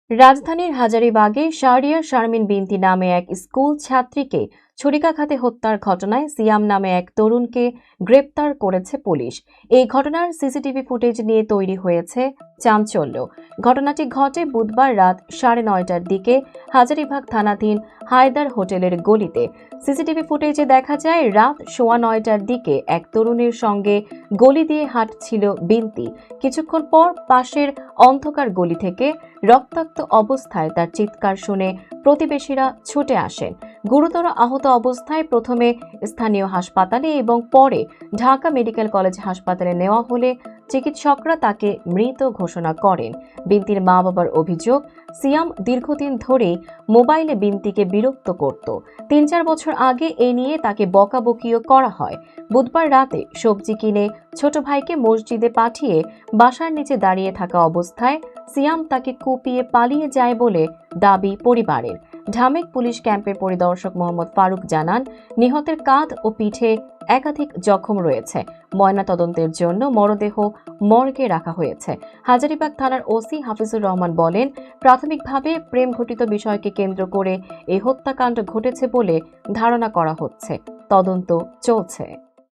রাজধানীর হাজারীবাগে শাহরিয়ার শারমিন বিনতি নামে এক স্কুল ছাত্রীকে ছুরিকাঘাতে হত্যার ঘটনায় সিয়াম নামে এক তরুণকে গ্রেপ্তার করেছে পুলিশ। এই ঘটনার সিসিটিভি ফুটেজ নিয়ে তৈরি হয়েছে চাঞ্চল্য। ঘটনাটি ঘটে বুধবার রাত 9:30টার দিকে হাজারীবাগ থানাধীন হায়দার হোটেলের গলিতে। সিসিটিভি ফুটেজে দেখা যায় রাত 9:15টার দিকে এক তরুণের সঙ্গে গলি দিয়ে হাঁটছিল বিনতি। কিছুক্ষণ পর পাশের অন্ধকার গলি থেকে রক্তাক্ত অবস্থায় তার চিৎকার শুনে প্রতিবেশীরা ছুটে আসেন। গুরুতর আহত অবস্থায় প্রথমে স্থানীয় হাসপাতালে এবং পরে ঢাকা মেডিকেল কলেজ হাসপাতালে নেওয়া হলে চিকিৎসকরা তাকে মৃত ঘোষণা করেন। বিনতির মা বাবার অভিযোগ, সিয়াম দীর্ঘদিন ধরেই মোবাইলে বিনতিকে বিরক্ত করত। 3-4 বছর আগে এ নিয়ে তাকে বকাবকিও করা হয়। বুধবার রাতে সবজি কিনে ছোট ভাইকে মসজিদে পাঠিয়ে বাসার নিচে দাঁড়িয়ে থাকা অবস্থায় সিয়াম তাকে কুপিয়ে পালিয়ে যায় বলে দাবি পরিবারের। ঢামেক পুলিশ ক্যাম্পের পরিদর্শক মোহাম্মদ ফারুক জানান, নিহতের কাঁধ ও পিঠে একাধিক জখম রয়েছে। ময়নাতদন্তের জন্য মরদেহ মর্গে রাখা হয়েছে। হাজারীবাগ থানার ওসি হাফিজুর রহমান বলেন, প্রাথমিকভাবে প্রেম ঘটিত বিষয়কে কেন্দ্র করে এই হত্যাকাণ্ড ঘটেছে বলে ধারণা করা হচ্ছে। তদন্ত চলছে।